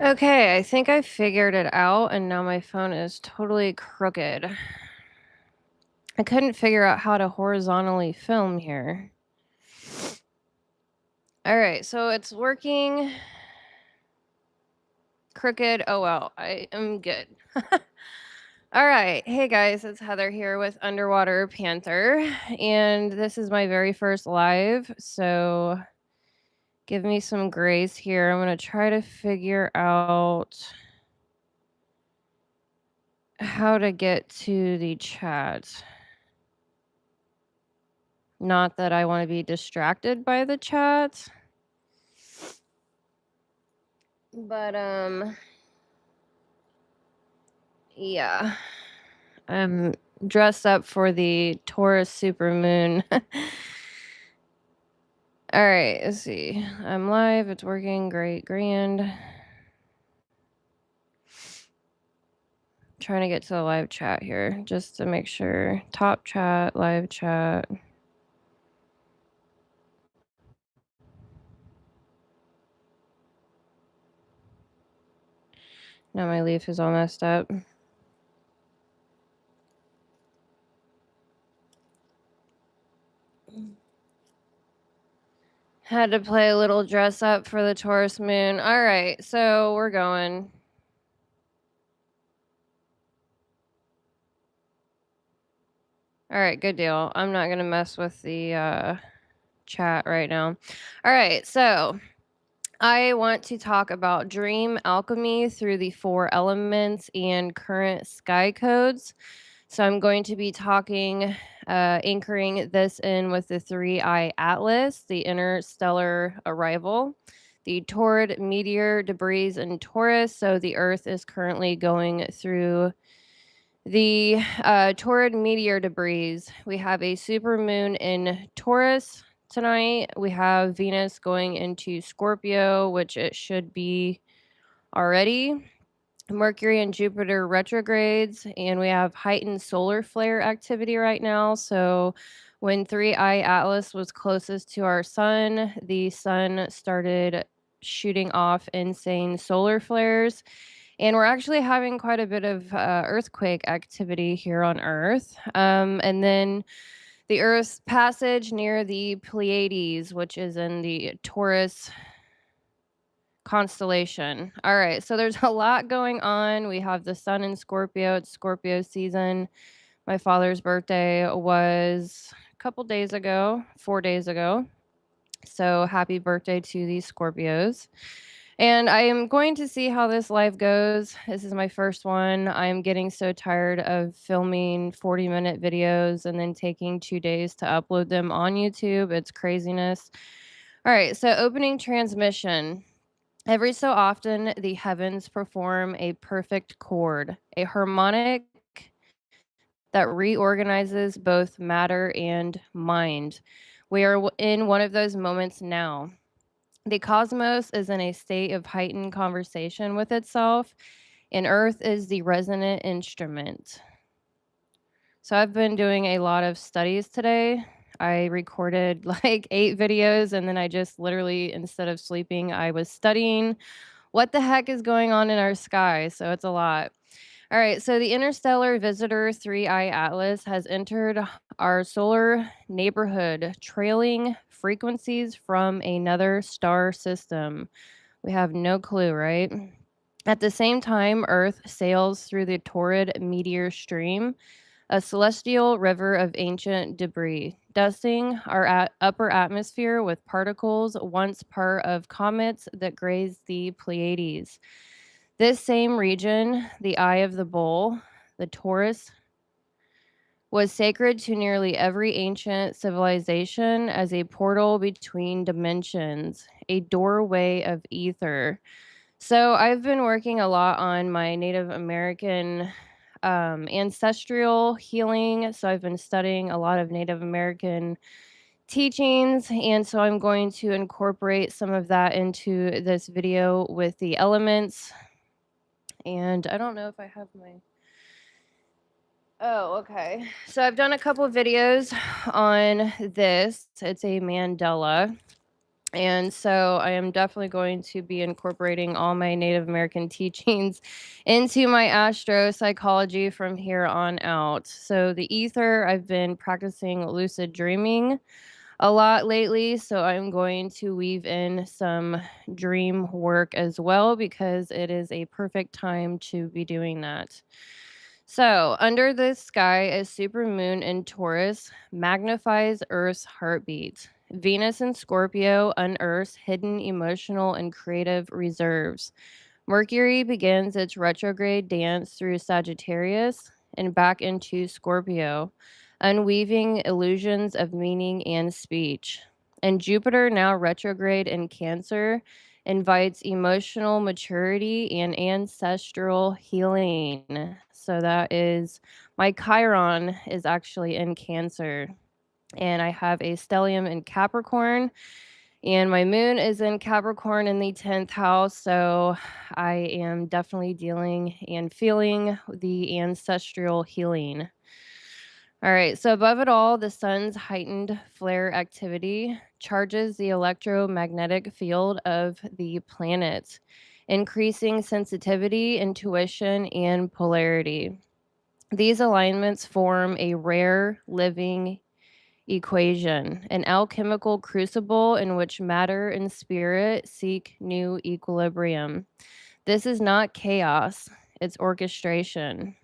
Okay, I think I figured it out, and now my phone is totally crooked. I couldn't figure out how to horizontally film here. All right, so it's working. Crooked. Oh, well, I am good. All right. Hey, guys, it's Heather here with Underwater Panther, and this is my very first live, so give me some grace here. I'm going to try to figure out how to get to the chat. Not that I want to be distracted by the chat. But yeah. I'm dressed up for the Taurus Supermoon. All right, let's see. I'm live. It's working. Great, grand. Trying to get to the live chat here just to make sure. Top chat, live chat. Now my leaf is all messed up. Had to play a little dress up for the Taurus moon. All right, so we're going. All right, good deal. I'm not going to mess with the chat right now. All right, so I want to talk about dream alchemy through the 4 elements and current sky codes. So I'm going to be talking, anchoring this in with the 3-eye atlas, the interstellar arrival, the Taurid meteor debris in Taurus. So the Earth is currently going through the Taurid meteor debris. We have a supermoon in Taurus tonight. We have Venus going into Scorpio, which it should be already. Mercury and Jupiter retrogrades, and we have heightened solar flare activity right now. So when 3-eye atlas was closest to our sun, the sun started shooting off insane solar flares. And we're actually having quite a bit of earthquake activity here on Earth. And then the Earth's passage near the Pleiades, which is in the Taurus constellation. All right, so there's a lot going on. We have the sun in Scorpio. It's Scorpio season. My father's birthday was a couple days ago, 4 days ago. So happy birthday to these Scorpios. And I am going to see how this live goes. This is my first one. I'm getting so tired of filming 40-minute videos and then taking 2 days to upload them on YouTube. It's craziness. All right, so opening transmission. Every so often, the heavens perform a perfect chord, a harmonic that reorganizes both matter and mind. We are in one of those moments now. The cosmos is in a state of heightened conversation with itself, and Earth is the resonant instrument. So I've been doing a lot of studies today. I recorded like 8 videos, and then I just literally, instead of sleeping, I was studying what the heck is going on in our sky. So it's a lot. All right, so the interstellar visitor 3-eye atlas has entered our solar neighborhood, trailing frequencies from another star system. We have no clue, right? At the same time, Earth sails through the Taurid meteor stream, a celestial river of ancient debris, dusting our upper atmosphere with particles once part of comets that grazed the Pleiades. This same region, the Eye of the Bull, the Taurus, was sacred to nearly every ancient civilization as a portal between dimensions, a doorway of ether. So I've been working a lot on my Native American ancestral healing. So I've been studying a lot of Native American teachings, and so I'm going to incorporate some of that into this video with the elements. And I don't know if I have my... Oh, okay. So I've done a couple of videos on this. It's a mandala. And so I am definitely going to be incorporating all my Native American teachings into my astro-psychology from here on out. So the ether, I've been practicing lucid dreaming a lot lately, so I'm going to weave in some dream work as well because it is a perfect time to be doing that. So, under the sky, a supermoon in Taurus magnifies Earth's heartbeat. Venus in Scorpio unearths hidden emotional and creative reserves. Mercury begins its retrograde dance through Sagittarius and back into Scorpio, unweaving illusions of meaning and speech. And Jupiter, now retrograde in Cancer, invites emotional maturity and ancestral healing. So that is my Chiron is actually in Cancer. And I have a stellium in Capricorn, and my moon is in Capricorn in the 10th house. So I am definitely dealing and feeling the ancestral healing. All right, so above it all, the sun's heightened flare activity charges the electromagnetic field of the planet, increasing sensitivity, intuition, and polarity. These alignments form a rare living equation, an alchemical crucible in which matter and spirit seek new equilibrium. This is not chaos, it's orchestration.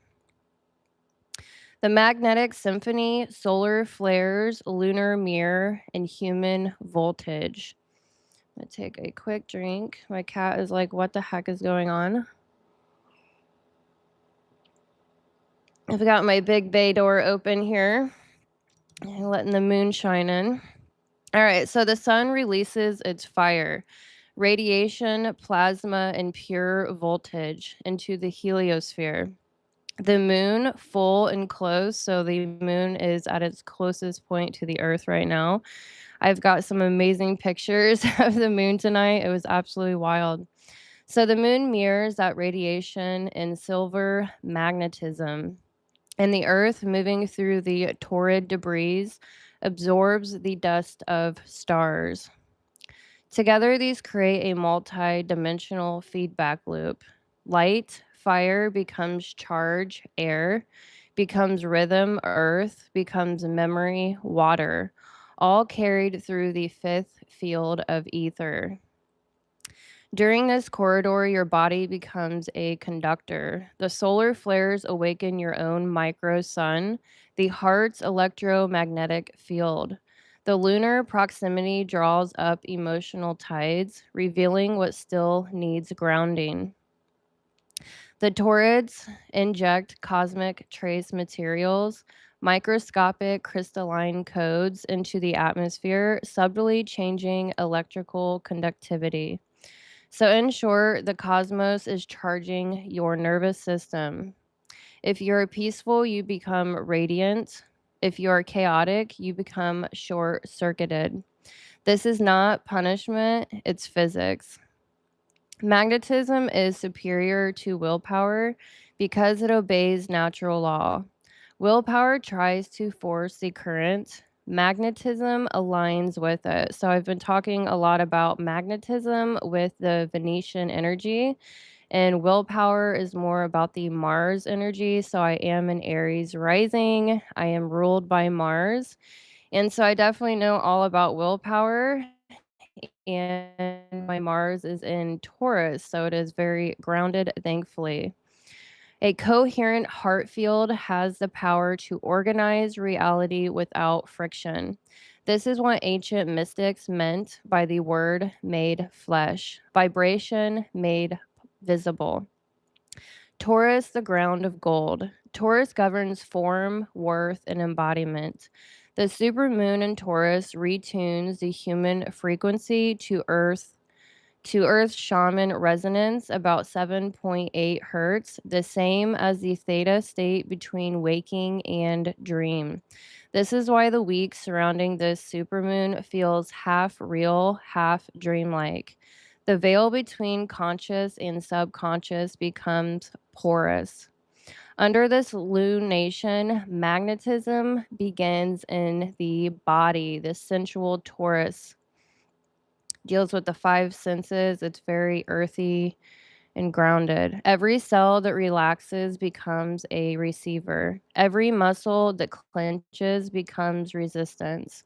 The magnetic symphony, solar flares, lunar mirror, and human voltage. I'm gonna take a quick drink. My cat is like, what the heck is going on? I've got my big bay door open here, and letting the moon shine in. All right, so the sun releases its fire, radiation, plasma, and pure voltage into the heliosphere. The moon, full and close, so the moon is at its closest point to the earth right now. I've got some amazing pictures of the moon tonight. It was absolutely wild. So the moon mirrors that radiation in silver magnetism, and the earth, moving through the Taurid debris, absorbs the dust of stars. Together, these create a multi dimensional feedback loop. Light, fire becomes charge, air becomes rhythm, earth becomes memory, water, all carried through the fifth field of ether. During this corridor, your body becomes a conductor. The solar flares awaken your own micro sun, the heart's electromagnetic field. The lunar proximity draws up emotional tides, revealing what still needs grounding. The Taurids inject cosmic trace materials, microscopic crystalline codes into the atmosphere, subtly changing electrical conductivity. So, in short, the cosmos is charging your nervous system. If you're peaceful, you become radiant. If you're chaotic, you become short circuited. This is not punishment, it's physics. Magnetism is superior to willpower because it obeys natural law. Willpower tries to force the current. Magnetism aligns with it. So I've been talking a lot about magnetism with the Venetian energy, and willpower is more about the Mars energy. So I am an Aries rising. I am ruled by Mars. And so I definitely know all about willpower, and my Mars is in Taurus, so it is very grounded, thankfully. A coherent heart field has the power to organize reality without friction. This is what ancient mystics meant by the word made flesh, vibration made visible. Taurus, the ground of gold. Taurus governs form, worth, and embodiment. The supermoon in Taurus retunes the human frequency to Earth's shaman resonance about 7.8 hertz, the same as the theta state between waking and dream. This is why the week surrounding this supermoon feels half real, half dreamlike. The veil between conscious and subconscious becomes porous. Under this lunation, magnetism begins in the body, the sensual Taurus. deals with the five senses. It's very earthy and grounded. Every cell that relaxes becomes a receiver. Every muscle that clenches becomes resistance.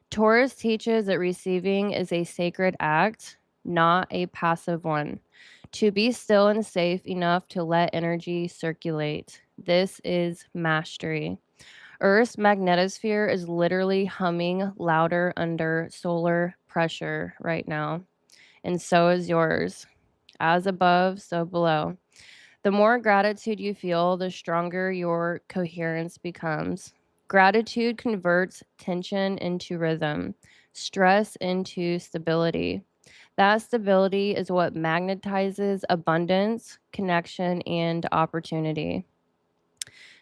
Taurus teaches that receiving is a sacred act, not a passive one. To be still and safe enough to let energy circulate. This is mastery. Earth's magnetosphere is literally humming louder under solar pressure right now, and so is yours. As above, so below. The more gratitude you feel, the stronger your coherence becomes. Gratitude converts tension into rhythm, stress into stability. That stability is what magnetizes abundance, connection, and opportunity.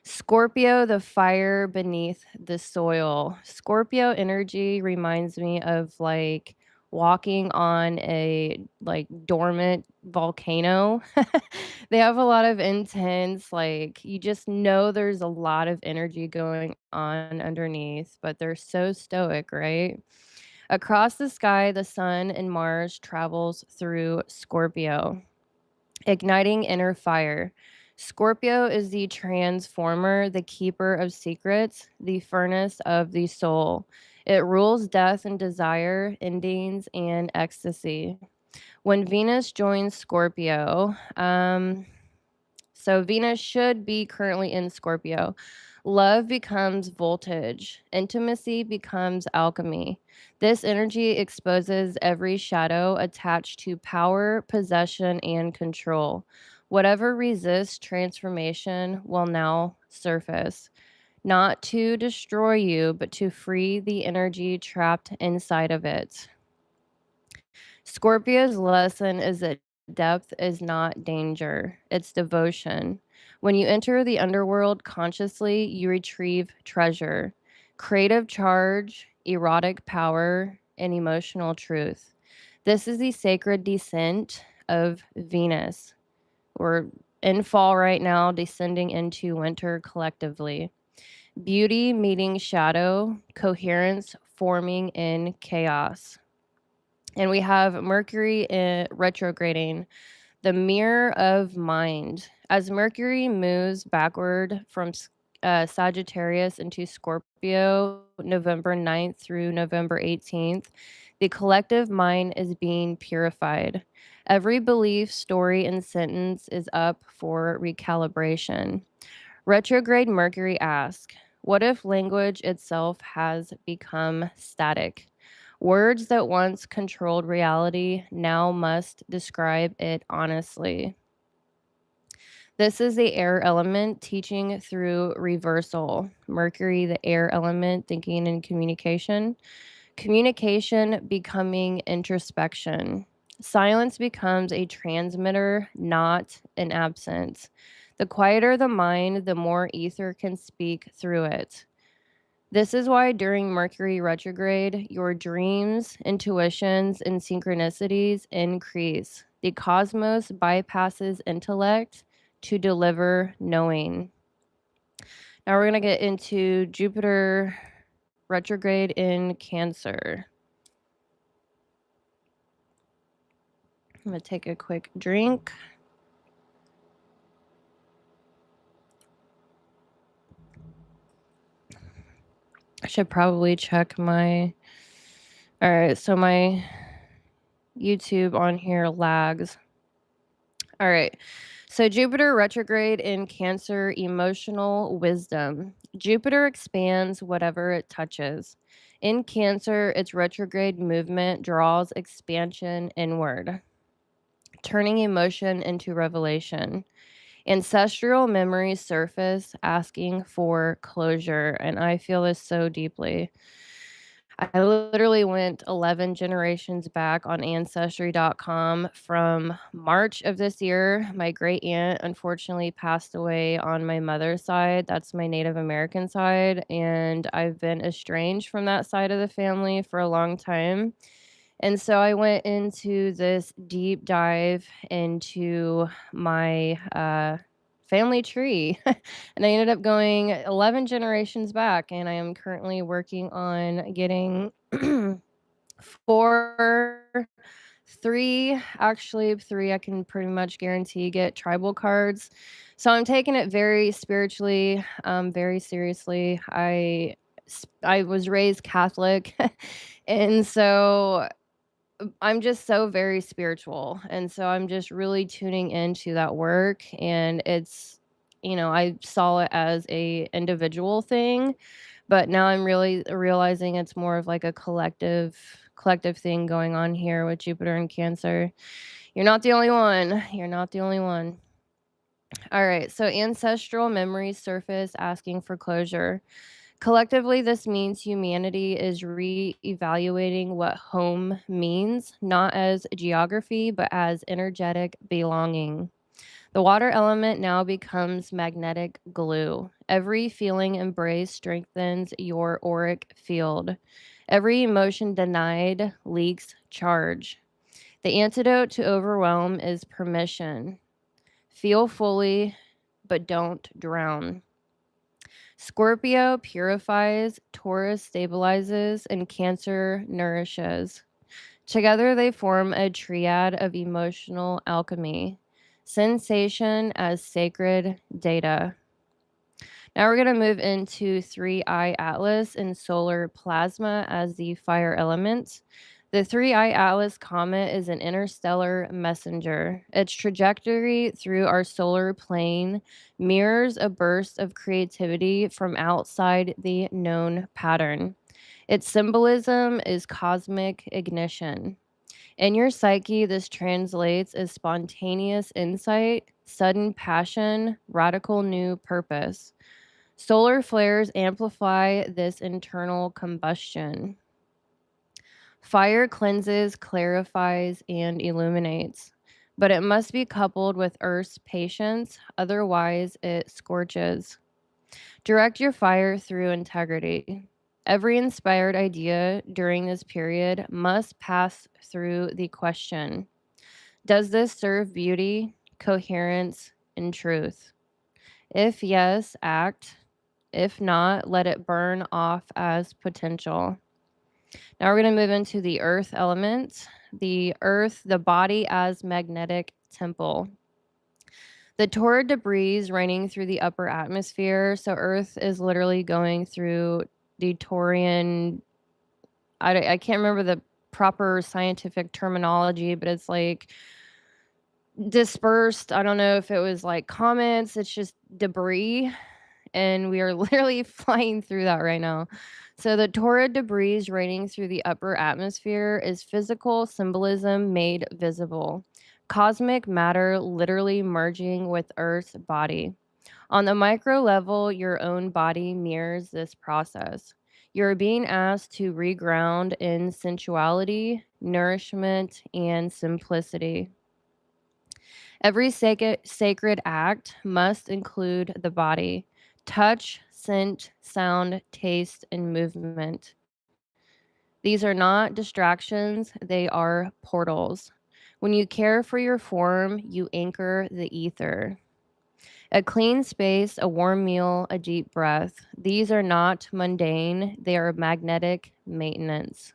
Scorpio, the fire beneath the soil. Scorpio energy reminds me of like walking on a like dormant volcano. They have a lot of intense, like you just know there's a lot of energy going on underneath, but they're so stoic, right? Across the sky, the sun and Mars travels through Scorpio, igniting inner fire. Scorpio is the transformer, the keeper of secrets, the furnace of the soul. It rules death and desire, endings, and ecstasy. When Venus joins Scorpio, so Venus should be currently in Scorpio. Love becomes voltage. Intimacy becomes alchemy. This energy exposes every shadow attached to power, possession, and control. Whatever resists transformation will now surface, not to destroy you, but to free the energy trapped inside of it. Scorpio's lesson is that depth is not danger, it's devotion. When you enter the underworld consciously, you retrieve treasure, creative charge, erotic power, and emotional truth. This is the sacred descent of Venus. We're in fall right now, descending into winter collectively. Beauty meeting shadow, coherence forming in chaos. And we have Mercury retrograding, the mirror of mind. As Mercury moves backward from Sagittarius into Scorpio, November 9th through November 18th, the collective mind is being purified. Every belief, story, and sentence is up for recalibration. Retrograde Mercury asks, what if language itself has become static? Words that once controlled reality now must describe it honestly. This is the air element teaching through reversal. Mercury, the air element, thinking and communication. Communication becoming introspection. Silence becomes a transmitter, not an absence. The quieter the mind, the more ether can speak through it. This is why during Mercury retrograde, your dreams, intuitions, and synchronicities increase. The cosmos bypasses intellect to deliver knowing. Now we're going to get into Jupiter retrograde in Cancer. I'm going to take a quick drink. I should probably check my. All right, so my YouTube on here lags. All right. So Jupiter retrograde in Cancer, emotional wisdom. Jupiter expands whatever it touches. In Cancer, its retrograde movement draws expansion inward, turning emotion into revelation. Ancestral memories surface, asking for closure, and I feel this so deeply. I literally went 11 generations back on ancestry.com from March of this year. My great aunt unfortunately passed away on my mother's side. That's my Native American side. And I've been estranged from that side of the family for a long time. And so I went into this deep dive into my family tree. And I ended up going 11 generations back. And I am currently working on getting 4 Three, actually, three, I can pretty much guarantee get tribal cards. So I'm taking it very spiritually, very seriously. I was raised Catholic, and so I'm just so very spiritual. And so I'm just really tuning into that work. And I saw it as a individual thing, but now I'm really realizing it's more of like a collective thing going on here with Jupiter and Cancer. You're not the only one. You're not the only one. All right. So ancestral memories surface asking for closure. Collectively, this means humanity is re-evaluating what home means, not as geography, but as energetic belonging. The water element now becomes magnetic glue. Every feeling embraced strengthens your auric field. Every emotion denied leaks charge. The antidote to overwhelm is permission. Feel fully, but don't drown. Scorpio purifies, Taurus stabilizes, and Cancer nourishes. Together, they form a triad of emotional alchemy, sensation as sacred data. Now we're going to move into 3-eye atlas and solar plasma as the fire element. The 3-eye atlas comet is an interstellar messenger. Its trajectory through our solar plane mirrors a burst of creativity from outside the known pattern. Its symbolism is cosmic ignition. In your psyche, this translates as spontaneous insight, sudden passion, radical new purpose. Solar flares amplify this internal combustion. Fire cleanses, clarifies, and illuminates, but it must be coupled with Earth's patience, otherwise, it scorches. Direct your fire through integrity. Every inspired idea during this period must pass through the question: does this serve beauty, coherence, and truth? If yes, act. If not, let it burn off as potential. Now we're going to move into the earth element. The earth, the body as magnetic temple. The Taurid debris raining through the upper atmosphere. So Earth is literally going through the Taurian. I can't remember the proper scientific terminology, but it's like dispersed. I don't know if it was like comets. It's just debris, and we are literally flying through that right now. So the Taurid debris raining through the upper atmosphere is physical symbolism made visible. Cosmic matter literally merging with Earth's body. On the micro level, your own body mirrors this process. You're being asked to reground in sensuality, nourishment, and simplicity. Every sacred act must include the body: touch, scent, sound, taste, and movement. These are not distractions, they are portals. When you care for your form, you anchor the ether. A clean space, a warm meal, a deep breath. These are not mundane, they are magnetic maintenance.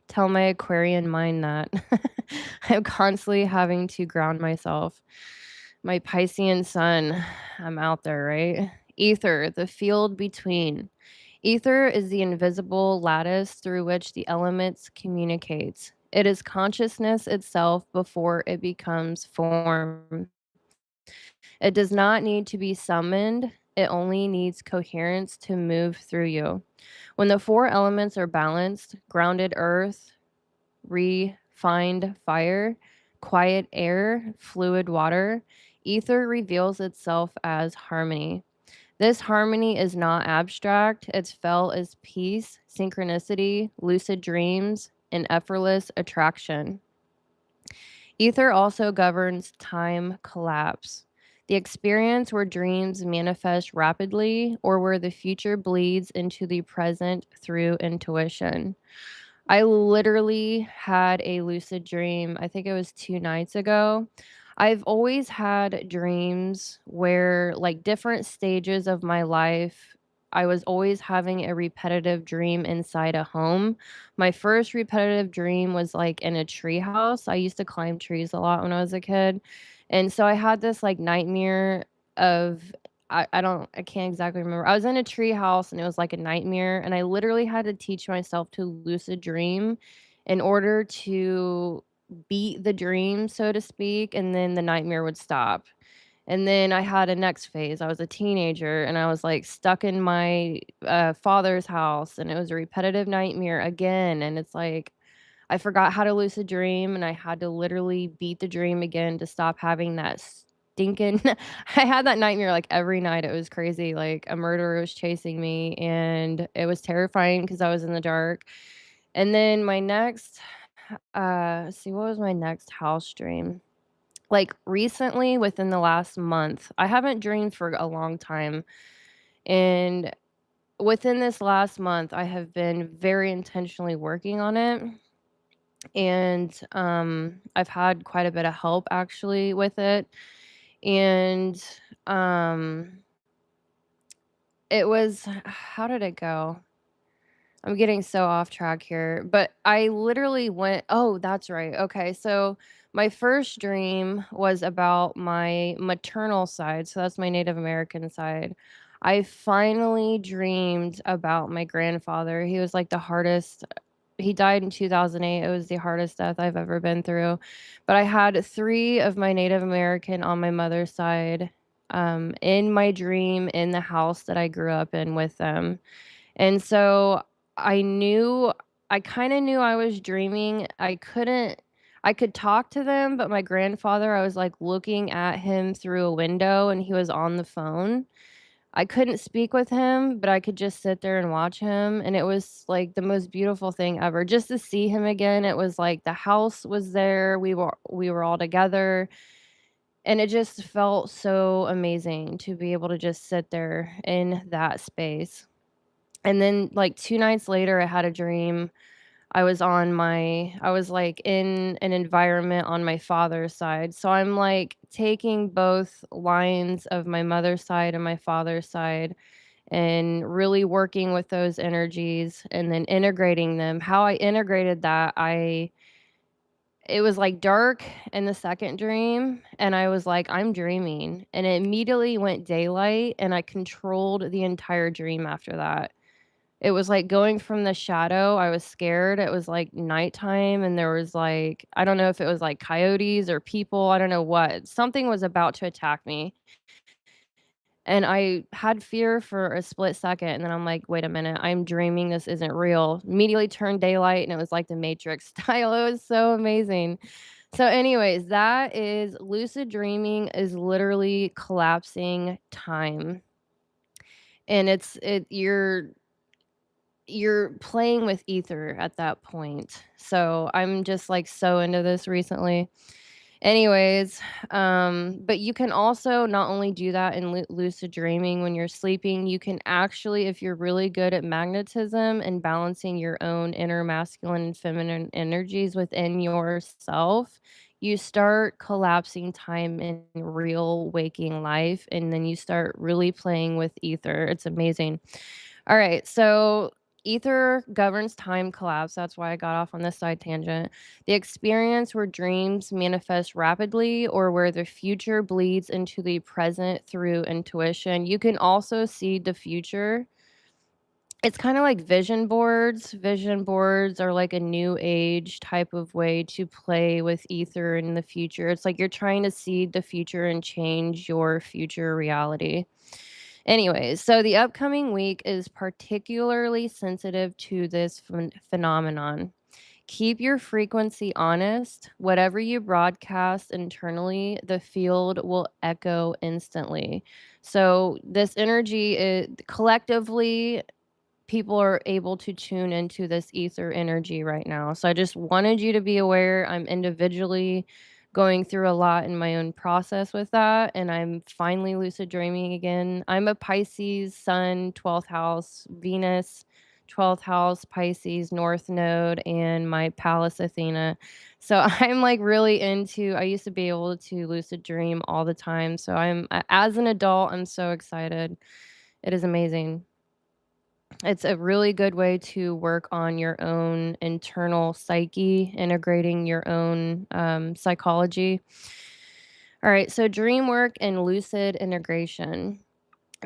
Tell my Aquarian mind that. I'm constantly having to ground myself. My Piscean sun, I'm out there, right? Ether, the field between. Ether is the invisible lattice through which the elements communicate. It is consciousness itself before it becomes form. It does not need to be summoned, it only needs coherence to move through you. When the four elements are balanced, grounded earth, refined fire, quiet air, fluid water, ether reveals itself as harmony. This harmony is not abstract, it's felt as peace, synchronicity, lucid dreams, and effortless attraction. Ether also governs time collapse, the experience where dreams manifest rapidly or where the future bleeds into the present through intuition. I literally had a lucid dream. I think it was 2 nights ago. I've always had dreams where, like, different stages of my life, I was always having a repetitive dream inside a home. My first repetitive dream was like in a tree house. I used to climb trees a lot when I was a kid. And so I had this like nightmare of I can't exactly remember. I was in a tree house and it was like a nightmare, and I literally had to teach myself to lucid dream in order to beat the dream, so to speak, and then the nightmare would stop. And then I had a next phase. I was a teenager and I was like stuck in my father's house, and it was a repetitive nightmare again. And it's like I forgot how to lucid dream, and I had to literally beat the dream again to stop having that stinking. I had that nightmare like every night. It was crazy. Like a murderer was chasing me, and it was terrifying because I was in the dark. And then my next, let's see, what was my next house dream? Like recently, within the last month, I haven't dreamed for a long time. And within this last month, I have been very intentionally working on it. And I've had quite a bit of help actually with it. And um, it was, how did it go? I'm getting so off track here, but I literally went, oh, that's right. Okay. So my first dream was about my maternal side. So that's my Native American side. I finally dreamed about my grandfather. He was like the hardest. He died in 2008. It was the hardest death I've ever been through. But I had three of my Native American on my mother's side in my dream in the house that I grew up in with them. And so I knew I kinda knew I was dreaming. I could talk to them, but my grandfather, I was, like, looking at him through a window, and he was on the phone. I couldn't speak with him, but I could just sit there and watch him, and it was, like, the most beautiful thing ever. Just to see him again, it was like the house was there, we were all together, and it just felt so amazing to be able to just sit there in that space. And then, like, 2 nights later, I had a dream. I was, like, in an environment on my father's side. So I'm, like, taking both lines of my mother's side and my father's side and really working with those energies and then integrating them. How I integrated that, I it was, like, dark in the second dream, and I was like, "I'm dreaming." And it immediately went daylight, and I controlled the entire dream after that. It was like going from the shadow. I was scared. It was like nighttime and there was like I don't know if it was like coyotes or people, I don't know what. Something was about to attack me. And I had fear for a split second and then I'm like, "Wait a minute. I'm dreaming. This isn't real." Immediately turned daylight and it was like the Matrix style. It was so amazing. So anyways, that is lucid dreaming is literally collapsing time. And you're playing with ether at that point. So I'm just like so into this recently. Anyways, but you can also not only do that in lucid dreaming when you're sleeping, you can actually, if you're really good at magnetism and balancing your own inner masculine and feminine energies within yourself, you start collapsing time in real waking life, and then you start really playing with ether. It's amazing. All right. So ether governs time collapse. That's why I got off on this side tangent. The experience where dreams manifest rapidly or where the future bleeds into the present through intuition. You can also see the future. It's kind of like vision boards. Vision boards are like a new age type of way to play with ether in the future. It's like you're trying to see the future and change your future reality. Anyways, so the upcoming week is particularly sensitive to this phenomenon. Keep your frequency honest. Whatever you broadcast internally, the field will echo instantly. So, this energy is collectively, people are able to tune into this ether energy right now. So I just wanted you to be aware. I'm individually going through a lot in my own process with that, and I'm finally lucid dreaming again. I'm a Pisces sun, 12th house, Venus, 12th house, Pisces, North Node, and my Pallas Athena. So I'm like really into, I used to be able to lucid dream all the time. So as an adult, I'm so excited. It is amazing. It's a really good way to work on your own internal psyche, integrating your own psychology. All right, so dreamwork and lucid integration.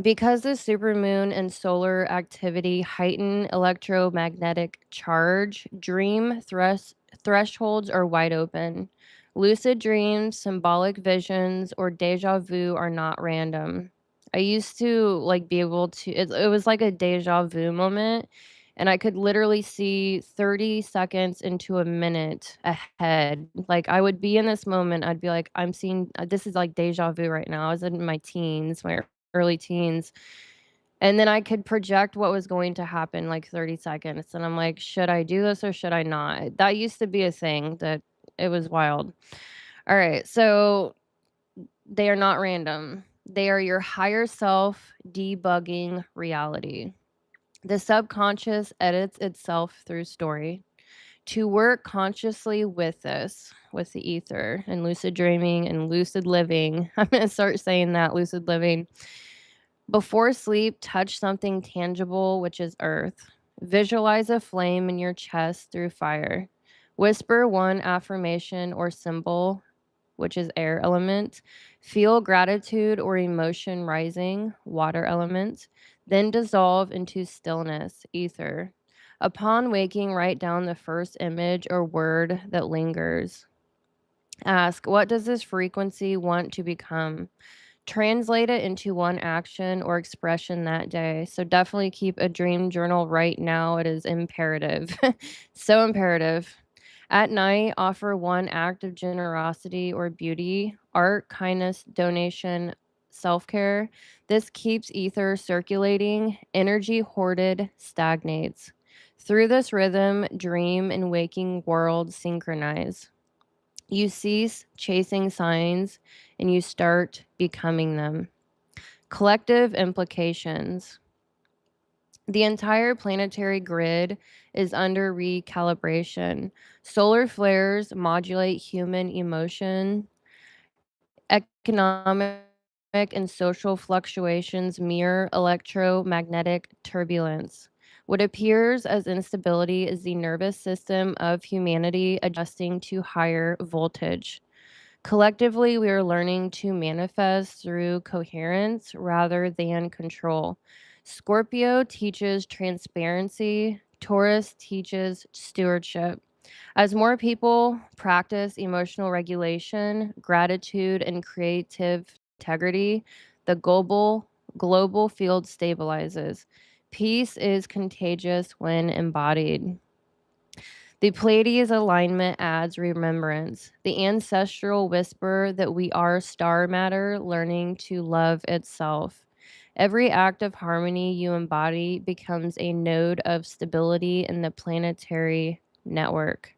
Because the supermoon and solar activity heighten electromagnetic charge, thresholds are wide open. Lucid dreams, symbolic visions, or deja vu are not random. I used to like be able to, it was like a deja vu moment, and I could literally see 30 seconds into a minute ahead. Like I would be in this moment, I'd be like, I'm seeing this is like deja vu right now. I was in my teens, my early teens. And then I could project what was going to happen like 30 seconds. And I'm like, should I do this or should I not? That used to be a thing that it was wild. All right. So they are not random, they are your higher self debugging reality. The subconscious edits itself through story. To work consciously with this, with the ether and lucid dreaming and lucid living, I'm going to start saying that lucid living. Before sleep, touch something tangible, which is earth. Visualize a flame in your chest through fire. Whisper one affirmation or symbol, which is air element. Feel gratitude or emotion rising, water element. Then dissolve into stillness, ether. Upon waking, write down the first image or word that lingers. Ask, what does this frequency want to become? Translate it into one action or expression that day. So definitely keep a dream journal right now. It is imperative. So imperative. At night, offer one act of generosity or beauty, art, kindness, donation, self care. This keeps ether circulating, energy hoarded stagnates. Through this rhythm, dream and waking worlds synchronize. You cease chasing signs and you start becoming them. Collective implications. The entire planetary grid is under recalibration. Solar flares modulate human emotion. Economic and social fluctuations mirror electromagnetic turbulence. What appears as instability is the nervous system of humanity adjusting to higher voltage. Collectively, we are learning to manifest through coherence rather than control. Scorpio teaches transparency, Taurus teaches stewardship. As more people practice emotional regulation, gratitude, and creative integrity, the global field stabilizes. Peace is contagious when embodied. The Pleiades alignment adds remembrance, the ancestral whisper that we are star matter learning to love itself. Every act of harmony you embody becomes a node of stability in the planetary network.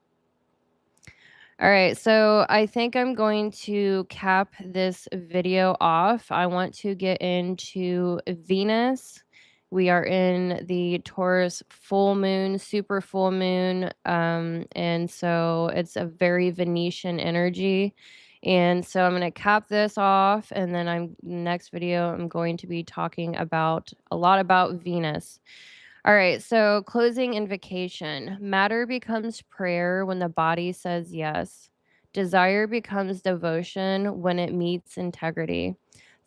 All right, so I think I'm going to cap this video off. I want to get into Venus. We are in the Taurus full moon, super full moon. And so it's a very Venetian energy. And so I'm going to cap this off. And then next video, I'm going to be talking about a lot about Venus. All right, so closing invocation. Matter becomes prayer when the body says yes. Desire becomes devotion when it meets integrity.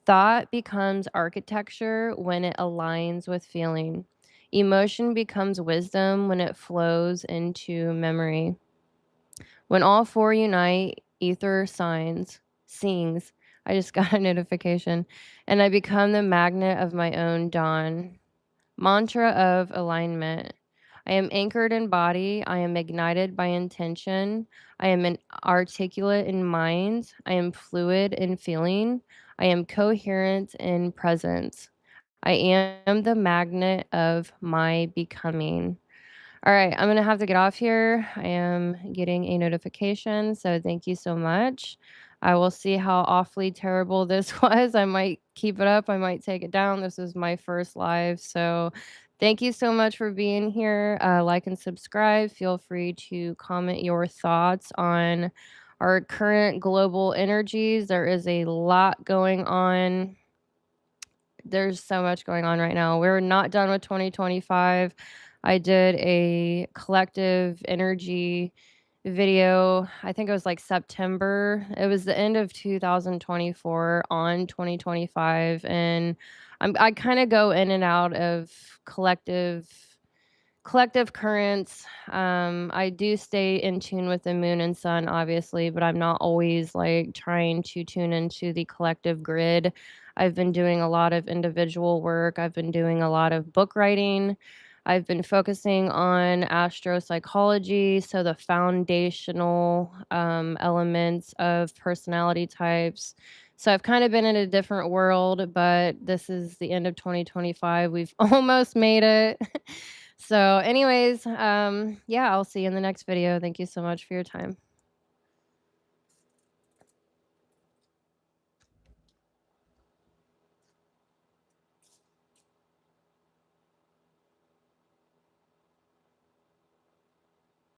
Thought becomes architecture when it aligns with feeling. Emotion becomes wisdom when it flows into memory. When all four unite, ether sings. I just got a notification, and I become the magnet of my own dawn. Mantra of alignment. I am anchored in body. I am ignited by intention. I am articulate in mind. I am fluid in feeling. I am coherent in presence. I am the magnet of my becoming. All right, I'm going to have to get off here. I am getting a notification, so thank you so much. I will see how awfully terrible this was. I might keep it up, I might take it down. This is my first live, so thank you so much for being here. Like and subscribe. Feel free to comment your thoughts on our current global energies. There is a lot going on. there's so much going on right now. We're not done with 2025. I did a collective energy video. I think it was like September. It was the end of 2024 on 2025, and I kind of go in and out of collective currents. I do stay in tune with the moon and sun, obviously, but I'm not always like trying to tune into the collective grid. I've been doing a lot of individual work. I've been doing a lot of book writing. I've been focusing on astro-psychology, so the foundational elements of personality types. So I've kind of been in a different world, but this is the end of 2025. We've almost made it. So anyways, yeah, I'll see you in the next video. Thank you so much for your time.